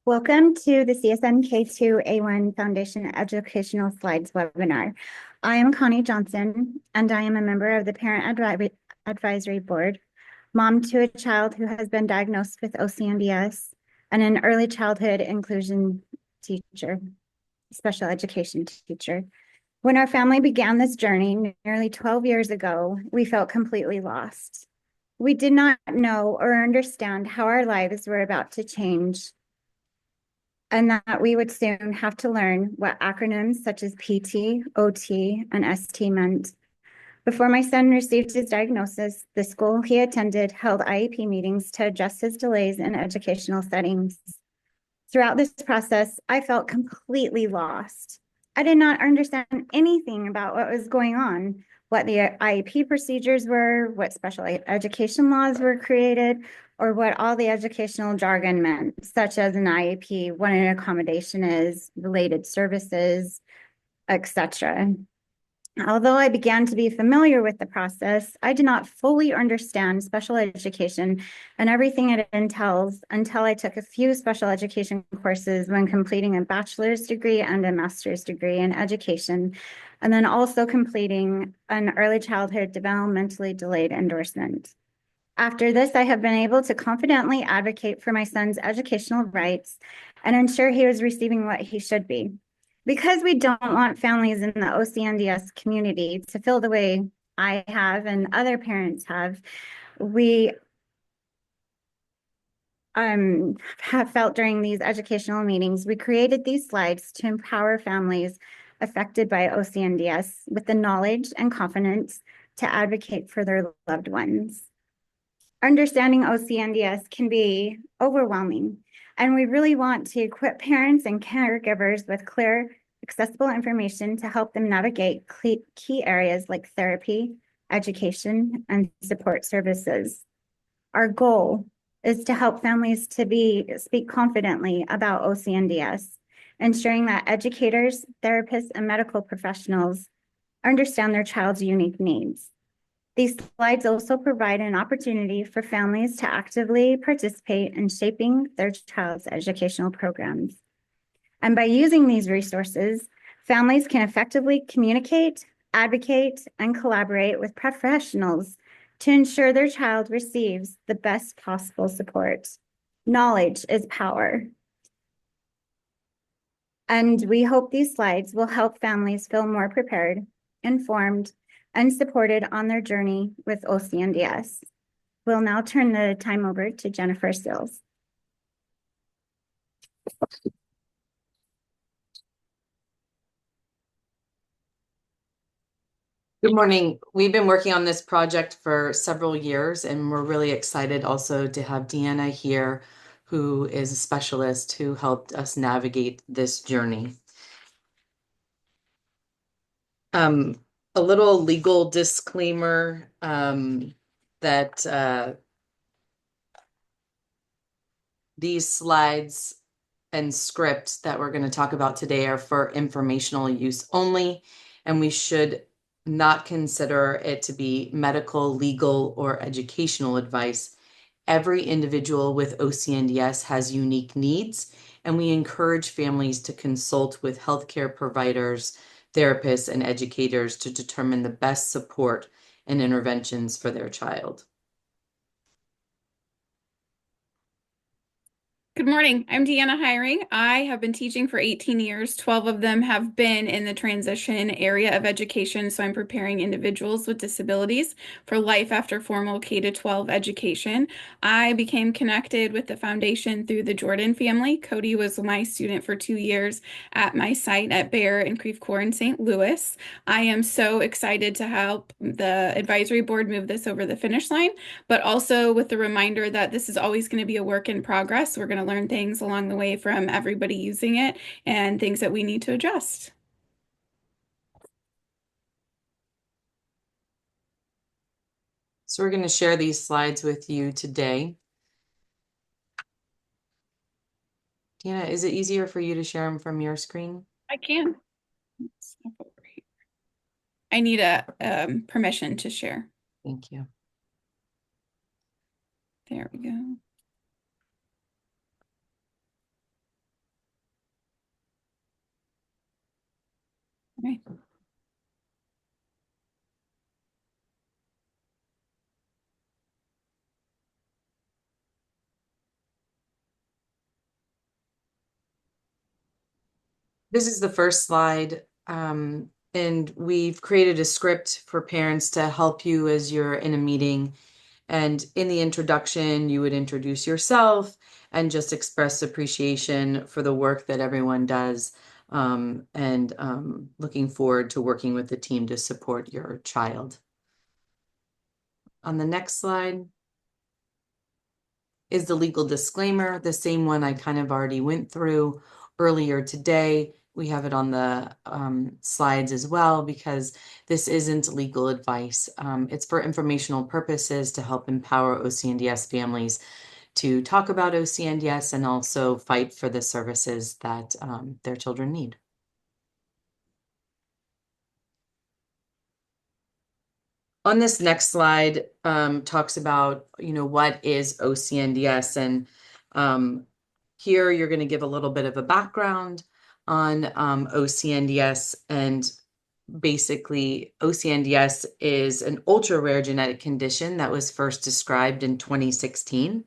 Welcome to the CSNK2A1 Foundation Educational Slides webinar. I am Connie Johnson, and I am a member of the Parent Advisory Board, mom to a child who has been diagnosed with OCNDS, and an early childhood inclusion teacher, special education teacher. When our family began this journey nearly 12 years ago, we felt completely lost. We did not know or understand how our lives were about to change, and that we would soon have to learn what acronyms such as PT, OT, and ST meant. Before my son received his diagnosis, the school he attended held IEP meetings to address his delays in educational settings. Throughout this process, I felt completely lost. I did not understand anything about what was going on, what the IEP procedures were, what special education laws were created, or what all the educational jargon meant, such as an IEP, what an accommodation is, related services, etc. Although I began to be familiar with the process, I did not fully understand special education and everything it entails until I took a few special education courses when completing a bachelor's degree and a master's degree in education, and then also completing an early childhood developmentally delayed endorsement. After this, I have been able to confidently advocate for my son's educational rights and ensure he is receiving what he should be. Because we don't want families in the OCNDS community to feel the way I have and other parents have, we have felt during these educational meetings, we created these slides to empower families affected by OCNDS with the knowledge and confidence to advocate for their loved ones. Understanding OCNDS can be overwhelming, and we really want to equip parents and caregivers with clear, accessible information to help them navigate key areas like therapy, education, and support services. Our goal is to help families to speak confidently about OCNDS, ensuring that educators, therapists, and medical professionals understand their child's unique needs. These slides also provide an opportunity for families to actively participate in shaping their child's educational programs. And by using these resources, families can effectively communicate, advocate, and collaborate with professionals to ensure their child receives the best possible support. Knowledge is power. And we hope these slides will help families feel more prepared, informed, and supported on their journey with OCNDS. We'll now turn the time over to Jennifer Sills. Good morning. We've been working on this project for several years, and we're really excited also to have Deanna here, who is a specialist who helped us navigate this journey. A little legal disclaimer that these slides and scripts that we're going to talk about today are for informational use only, and we should not consider it to be medical, legal, or educational advice. Every individual with OCNDS has unique needs, and we encourage families to consult with healthcare providers, therapists, and educators to determine the best support and interventions for their child. Good morning. I'm Deanna Heuring. I have been teaching for 18 years. 12 of them have been in the transition area of education, so I'm preparing individuals with disabilities for life after formal K-12 education. I became connected with the foundation through the Jordan family. Cody was my student for 2 years at my site at Bear and Creve Coeur in St. Louis. I am so excited to help the advisory board move this over the finish line, but also with the reminder that this is always going to be a work in progress. We're going to learn things along the way from everybody using it and things that we need to adjust. So we're going to share these slides with you today. Deanna, is it easier for you to share them from your screen? I can. I need a permission to share. Thank you. There we go. Okay. This is the first slide, and we've created a script for parents to help you as you're in a meeting. And in the introduction, you would introduce yourself and just express appreciation for the work that everyone does, and looking forward to working with the team to support your child. On the next slide is the legal disclaimer, the same one I kind of already went through earlier today. We have it on the slides as well because this isn't legal advice. It's for informational purposes to help empower OCNDS families to talk about OCNDS and also fight for the services that their children need. On this next slide, talks about, what is OCNDS, and here you're going to give a little bit of a background on OCNDS, and basically OCNDS is an ultra rare genetic condition that was first described in 2016.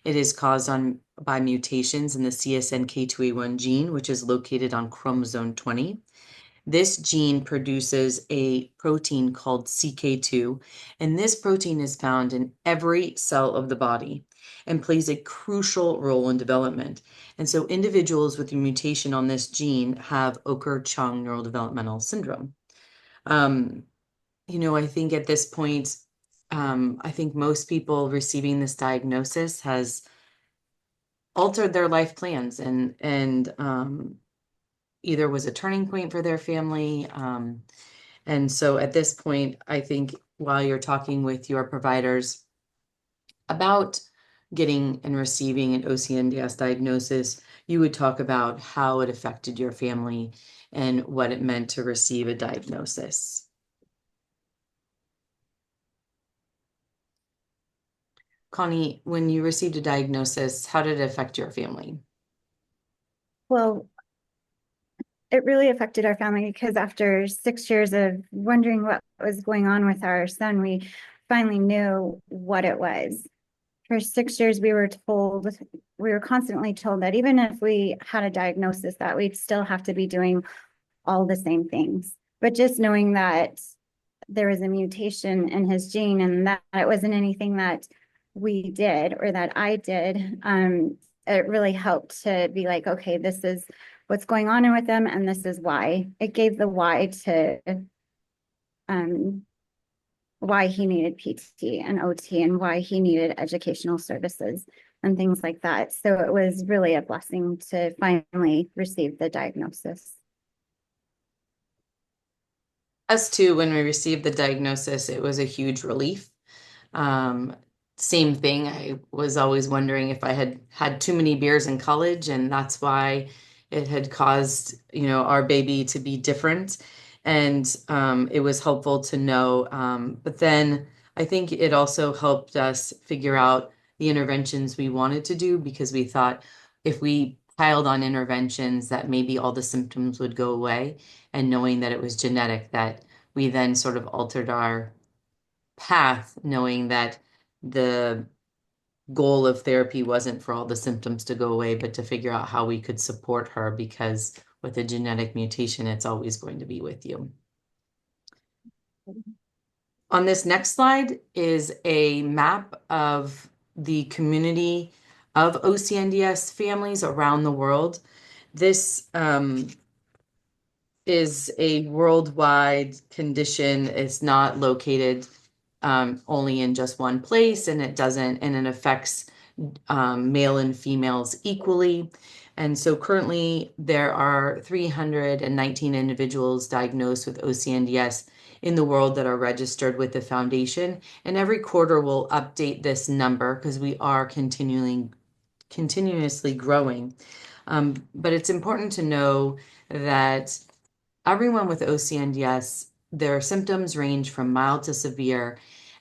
It is caused by mutations in the CSNK2A1 gene, which is located on chromosome 20. This gene produces a protein called CK2, and this protein is found in every cell of the body and plays a crucial role in development. And so individuals with a mutation on this gene have Okur-Chung Neurodevelopmental Syndrome. I think at this point, I think most people receiving this diagnosis has altered their life plans and either was a turning point for their family. And so at this point, I think while you're talking with your providers about getting and receiving an OCNDS diagnosis, you would talk about how it affected your family and what it meant to receive a diagnosis. Connie, when you received a diagnosis, how did it affect your family? Well, it really affected our family because after 6 years of wondering what was going on with our son, we finally knew what it was. For 6 years, we were constantly told that even if we had a diagnosis, that we'd still have to be doing all the same things. But just knowing that there was a mutation in his gene and that it wasn't anything that we did or that I did, it really helped to be like, okay, this is what's going on with them, and this is why. It gave the why to why he needed PT and OT and why he needed educational services and things like that. So it was really a blessing to finally receive the diagnosis. Us too, when we received the diagnosis, it was a huge relief. Same thing. I was always wondering if I had had too many beers in college, and that's why it had caused, our baby to be different. And it was helpful to know. But then I think it also helped us figure out the interventions we wanted to do, because we thought if we piled on interventions that maybe all the symptoms would go away, and knowing that it was genetic, that we then sort of altered our path, knowing that the goal of therapy wasn't for all the symptoms to go away, but to figure out how we could support her, because with a genetic mutation, it's always going to be with you. On this next slide is a map of the community of OCNDS families around the world. This is a worldwide condition. It's not located only in just one place, and it affects male and females equally. And so currently there are 319 individuals diagnosed with OCNDS in the world that are registered with the foundation. And every quarter we'll update this number because we are continuously growing. But it's important to know that everyone with OCNDS, their symptoms range from mild to severe,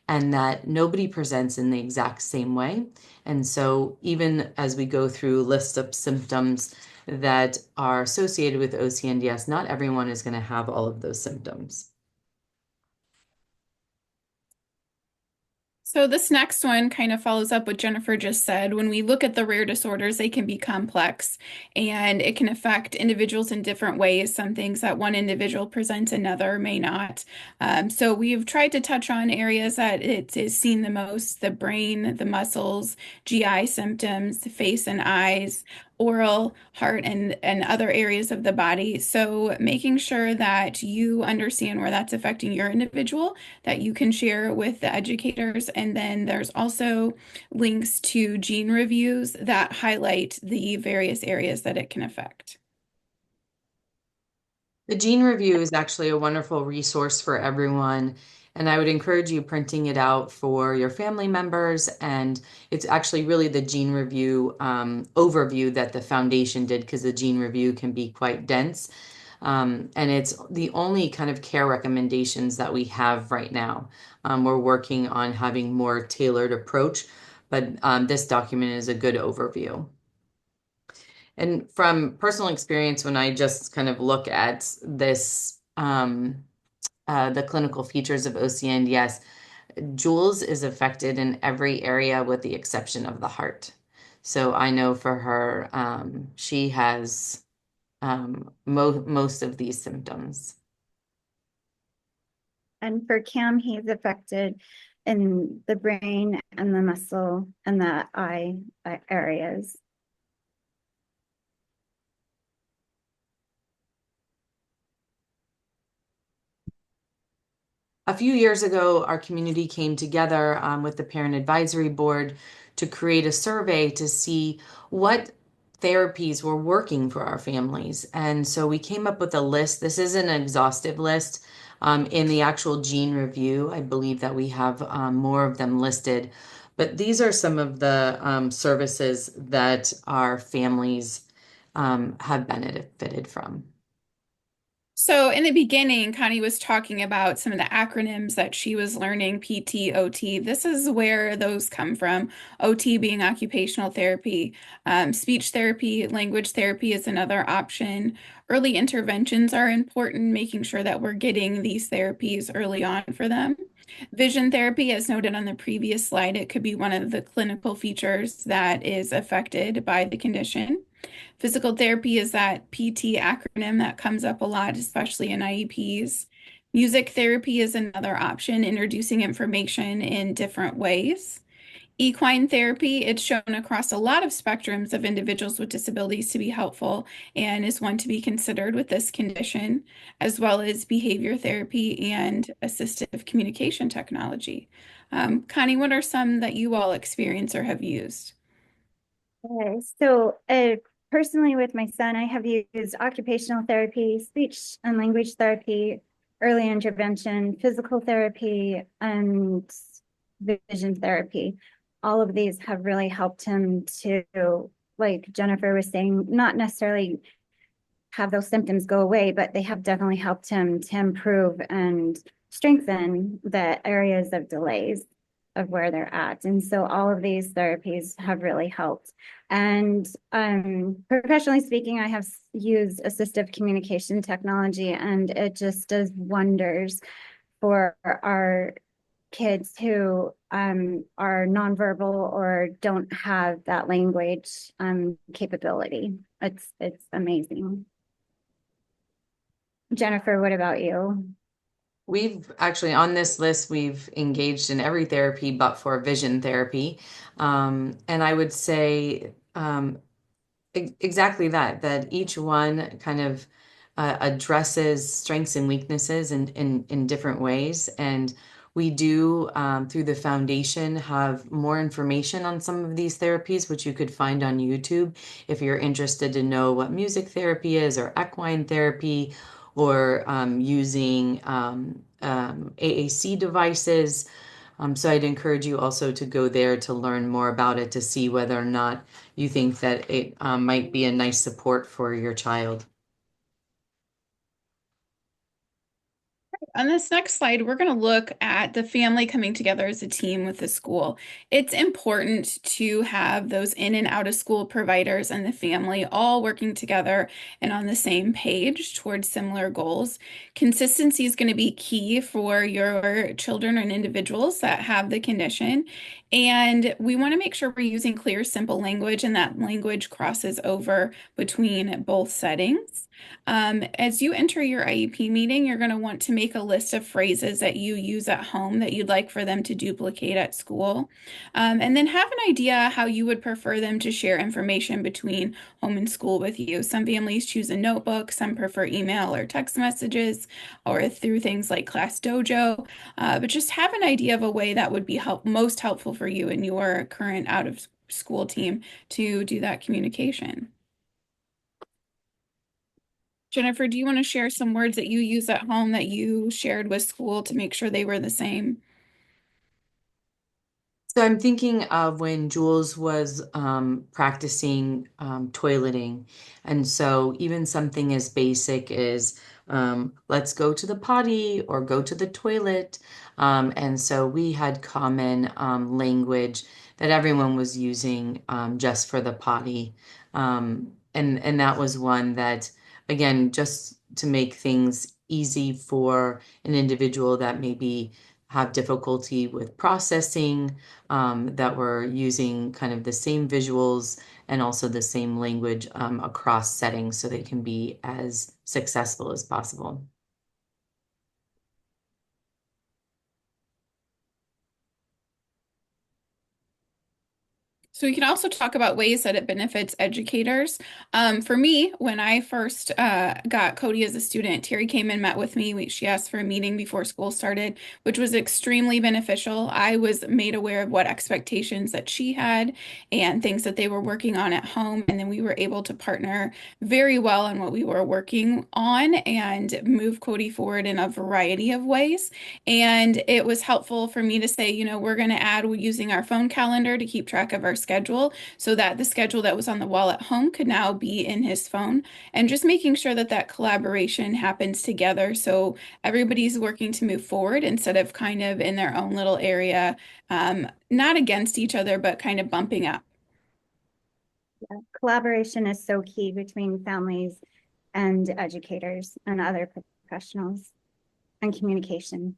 and that nobody presents in the exact same way. And so even as we go through lists of symptoms, that are associated with OCNDS. Not everyone is going to have all of those symptoms. So this next one kind of follows up what Jennifer just said. When we look at the rare disorders, they can be complex and it can affect individuals in different ways. Some things that one individual presents, another may not. So we've tried to touch on areas that it is seen the most: the brain, the muscles, GI symptoms, the face and eyes, oral, heart, and other areas of the body. So making sure that you understand where that's affecting your individual, that you can share with the educators. And then there's also links to gene reviews that highlight the various areas that it can affect. The gene review is actually a wonderful resource for everyone, and I would encourage you printing it out for your family members. And it's actually really the gene review overview that the foundation did, because the gene review can be quite dense. And it's the only kind of care recommendations that we have right now. We're working on having more tailored approach, but this document is a good overview. And from personal experience, when I just kind of look at this, the clinical features of OCNDS, Jules is affected in every area with the exception of the heart. So I know for her, she has most of these symptoms. And for Cam, he's affected in the brain and the muscle and the eye areas. A few years ago, our community came together with the Parent Advisory Board to create a survey to see what therapies were working for our families. And so we came up with a list. This is an exhaustive list. In the actual gene review, I believe that we have more of them listed. But these are some of the services that our families have benefited from. So in the beginning, Connie was talking about some of the acronyms that she was learning: PT, OT. This is where those come from. OT being occupational therapy. Speech therapy, language therapy is another option. Early interventions are important, making sure that we're getting these therapies early on for them. Vision therapy, as noted on the previous slide, it could be one of the clinical features that is affected by the condition. Physical therapy is that PT acronym that comes up a lot, especially in IEPs. Music therapy is another option, introducing information in different ways. Equine therapy, it's shown across a lot of spectrums of individuals with disabilities to be helpful and is one to be considered with this condition, as well as behavior therapy and assistive communication technology. Connie, what are some that you all experience or have used? Okay, so personally with my son, I have used occupational therapy, speech and language therapy, early intervention, physical therapy, and vision therapy. All of these have really helped him to, like Jennifer was saying, not necessarily have those symptoms go away, but they have definitely helped him to improve and strengthen the areas of delays of where they're at. And so all of these therapies have really helped. And professionally speaking, I have used assistive communication technology, and it just does wonders for our kids who are nonverbal or don't have that language capability. It's amazing. Jennifer, what about you? We've actually, on this list, we've engaged in every therapy but for vision therapy. And I would say exactly that each one kind of addresses strengths and weaknesses in different ways. And we do, through the foundation, have more information on some of these therapies, which you could find on YouTube if you're interested to know what music therapy is, or equine therapy, or using AAC devices. So I'd encourage you also to go there to learn more about it, to see whether or not you think that it might be a nice support for your child. On this next slide, we're going to look at the family coming together as a team with the school. It's important to have those in and out of school providers and the family all working together and on the same page towards similar goals. Consistency is going to be key for your children and individuals that have the condition. And we want to make sure we're using clear, simple language, and that language crosses over between both settings. As you enter your IEP meeting, you're going to want to make a list of phrases that you use at home that you'd like for them to duplicate at school. And then have an idea how you would prefer them to share information between home and school with you. Some families choose a notebook, some prefer email or text messages, or through things like Class Dojo. But just have an idea of a way that would be most helpful for you and your current out of school team to do that communication. Jennifer, do you want to share some words that you use at home that you shared with school to make sure they were the same? So I'm thinking of when Jules was practicing toileting. And so even something as basic as let's go to the potty or go to the toilet. And so we had common language that everyone was using just for the potty. And that was one that, again, just to make things easy for an individual that maybe have difficulty with processing, that we're using kind of the same visuals and also the same language across settings so they can be as successful as possible. So we can also talk about ways that it benefits educators. For me, when I first got Cody as a student, Terry came and met with me. She asked for a meeting before school started, which was extremely beneficial. I was made aware of what expectations that she had and things that they were working on at home. And then we were able to partner very well on what we were working on and move Cody forward in a variety of ways. And it was helpful for me to say, we're going to add using our phone calendar to keep track of our schedule so that the schedule that was on the wall at home could now be in his phone, and just making sure that that collaboration happens together so everybody's working to move forward instead of kind of in their own little area, not against each other, but kind of bumping up. Yeah. Collaboration is so key between families and educators and other professionals, and communication.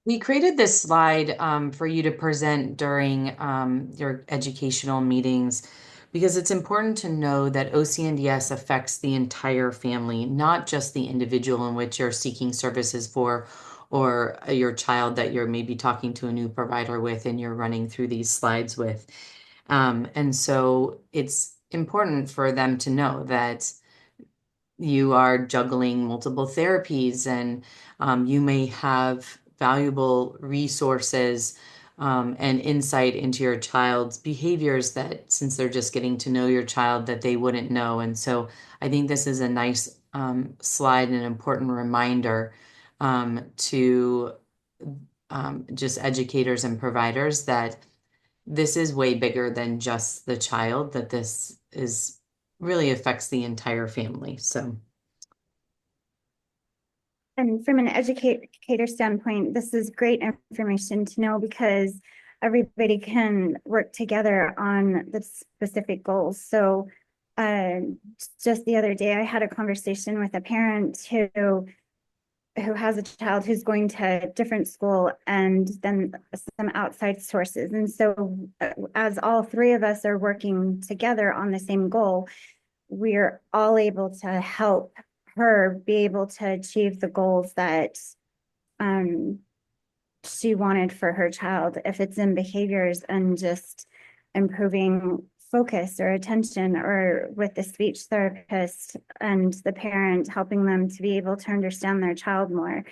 We created this slide for you to present during your educational meetings because it's important to know that OCNDS affects the entire family, not just the individual in which you're seeking services for or your child that you're maybe talking to a new provider with and you're running through these slides with. And so it's important for them to know that you are juggling multiple therapies and you may have valuable resources and insight into your child's behaviors that since they're just getting to know your child that they wouldn't know. And so I think this is a nice slide and an important reminder to just educators and providers that this is way bigger than just the child, that this is really affects the entire family. So. And from an educator standpoint, this is great information to know because everybody can work together on the specific goals. So just the other day, I had a conversation with a parent who has a child who's going to a different school and then some outside sources. And so as all three of us are working together on the same goal, we're all able to help her be able to achieve the goals that she wanted for her child, if it's in behaviors and just improving focus or attention, or with the speech therapist and the parent helping them to be able to understand their child more.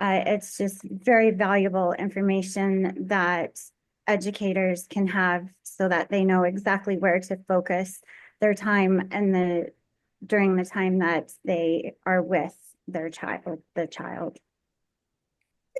It's just very valuable information that educators can have so that they know exactly where to focus their time and during the time that they are with their child, the child.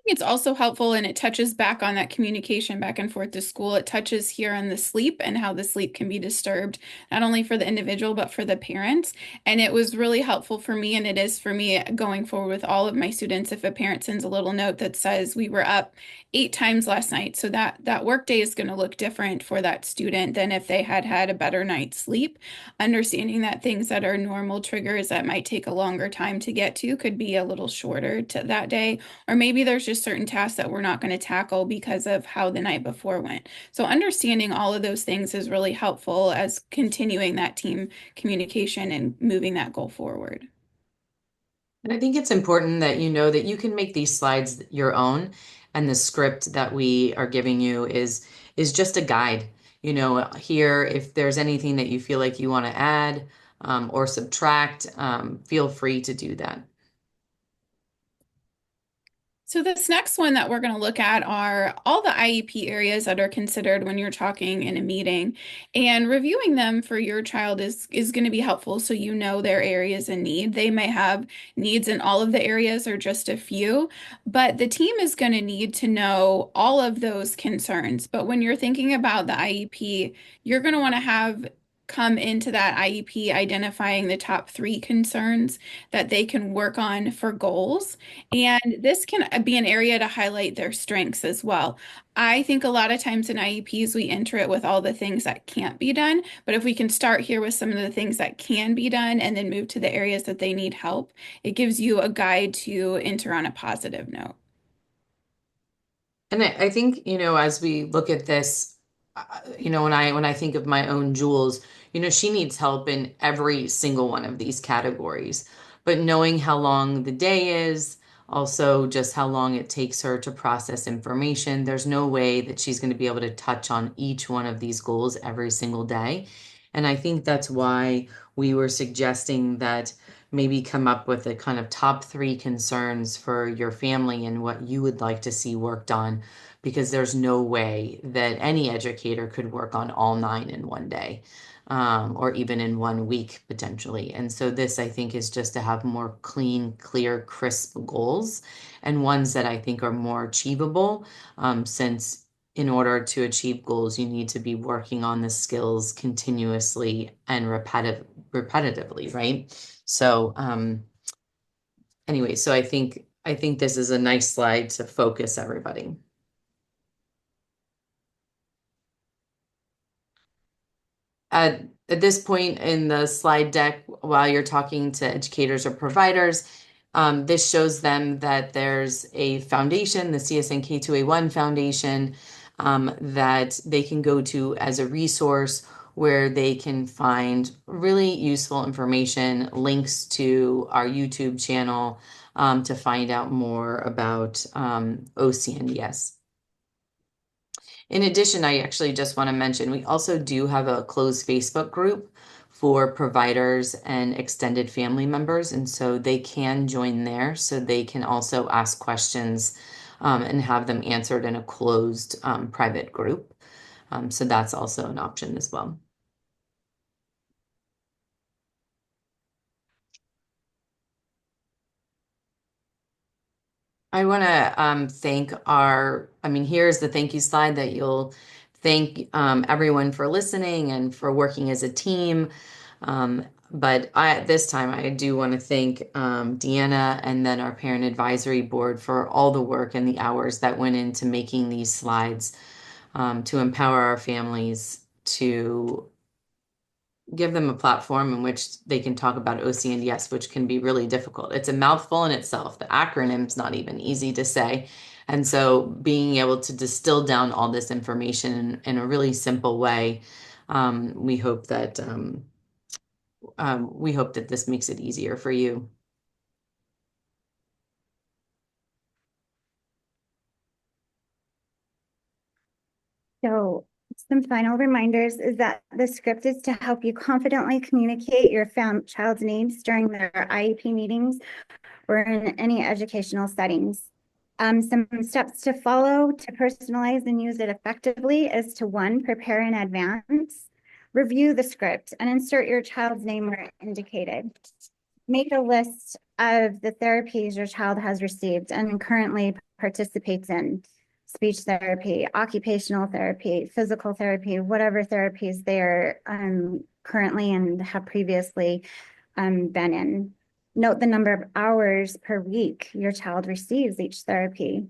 It's also helpful, and it touches back on that communication back and forth to school. It touches here on the sleep and how the sleep can be disturbed, not only for the individual, but for the parents. And it was really helpful for me, and it is for me going forward with all of my students. If a parent sends a little note that says we were up 8 times last night, so that work day is going to look different for that student than if they had had a better night's sleep. Understanding that things that are normal triggers that might take a longer time to get to could be a little shorter to that day, or maybe there's just certain tasks that we're not going to tackle because of how the night before went. So understanding all of those things is really helpful as continuing that team communication and moving that goal forward. And I think it's important that you know that you can make these slides your own, and the script that we are giving you is just a guide. You know, here, if there's anything that you feel like you want to add or subtract, feel free to do that. So this next one that we're going to look at are all the IEP areas that are considered when you're talking in a meeting, and reviewing them for your child is going to be helpful so you know their areas in need. They may have needs in all of the areas or just a few, but the team is going to need to know all of those concerns. But when you're thinking about the IEP, you're going to want to have come into that IEP identifying the top 3 concerns that they can work on for goals. And this can be an area to highlight their strengths as well. I think a lot of times in IEPs, we enter it with all the things that can't be done. But if we can start here with some of the things that can be done and then move to the areas that they need help, it gives you a guide to enter on a positive note. And I think, you know, as we look at this, you know, when I think of my own Jules, you know, she needs help in every single one of these categories. But knowing how long the day is, also just how long it takes her to process information, there's no way that she's going to be able to touch on each one of these goals every single day. And I think that's why we were suggesting that maybe come up with a kind of top 3 concerns for your family and what you would like to see worked on, because there's no way that any educator could work on all 9 in one day, or even in one week potentially. And so this, I think, is just to have more clean, clear, crisp goals, and ones that I think are more achievable, since in order to achieve goals, you need to be working on the skills continuously and repetitively, right? So anyway, so I think this is a nice slide to focus everybody. At this point in the slide deck, while you're talking to educators or providers, this shows them that there's a foundation, the CSNK2A1 Foundation, that they can go to as a resource where they can find really useful information, links to our YouTube channel, to find out more about OCNDS. In addition, I actually just want to mention, we also do have a closed Facebook group for providers and extended family members. And so they can join there, so they can also ask questions and have them answered in a closed private group. So that's also an option as well. I want to thank here's the thank you slide that you'll thank everyone for listening and for working as a team. But at this time, I do want to thank Deanna and then our parent advisory board for all the work and the hours that went into making these slides, to empower our families, to give them a platform in which they can talk about OCNDS, which can be really difficult. It's a mouthful in itself. The acronym's not even easy to say. And so being able to distill down all this information in a really simple way, we hope that this makes it easier for you. So some final reminders is that the script is to help you confidently communicate your child's needs during their IEP meetings or in any educational settings. Some steps to follow to personalize and use it effectively is to 1, prepare in advance, review the script, and insert your child's name where indicated. make a list of the therapies your child has received and currently participates in. Speech therapy, occupational therapy, physical therapy, whatever therapies they're currently and have previously been in. Note the number of hours per week your child receives each therapy.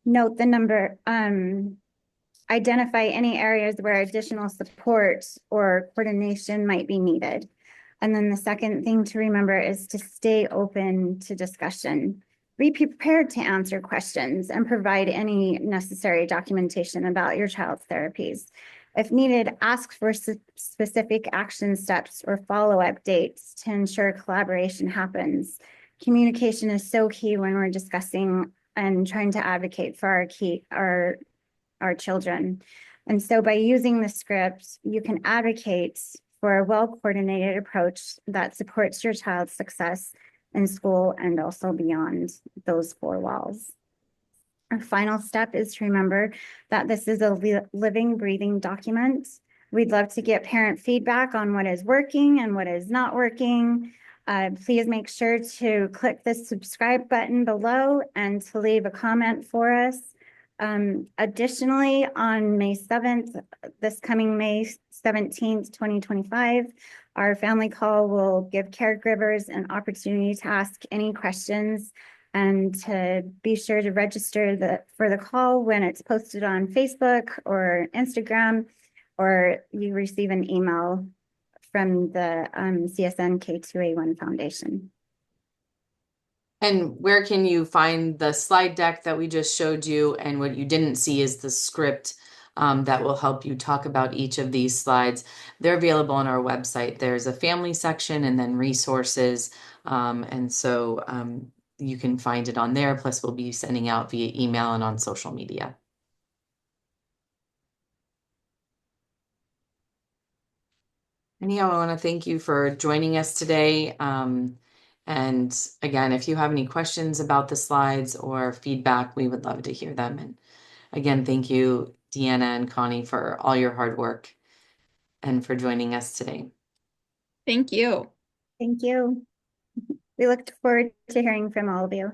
Note the number, identify any areas where additional support or coordination might be needed. And then the second thing to remember is to stay open to discussion. Be prepared to answer questions and provide any necessary documentation about your child's therapies. If needed, ask for specific action steps or follow-up dates to ensure collaboration happens. Communication is so key when we're discussing and trying to advocate for our children. And so by using the script, you can advocate for a well-coordinated approach that supports your child's success in school and also beyond those four walls. Our final step is to remember that this is a living, breathing document. We'd love to get parent feedback on what is working and what is not working. Please make sure to click the subscribe button below and to leave a comment for us. Additionally, on May 7th, this coming May 17th, 2025, our family call will give caregivers an opportunity to ask any questions and to be sure to register for the call when it's posted on Facebook or Instagram, or you receive an email from the CSNK2A1 Foundation. And where can you find the slide deck that we just showed you? And what you didn't see is the script that will help you talk about each of these slides. They're available on our website. There's a family section and then resources. And so you can find it on there. Plus, we'll be sending out via email and on social media. Anyhow, I want to thank you for joining us today. And again, if you have any questions about the slides or feedback, we would love to hear them. And again, thank you, Deanna and Connie, for all your hard work and for joining us today. Thank you. Thank you. We look forward to hearing from all of you.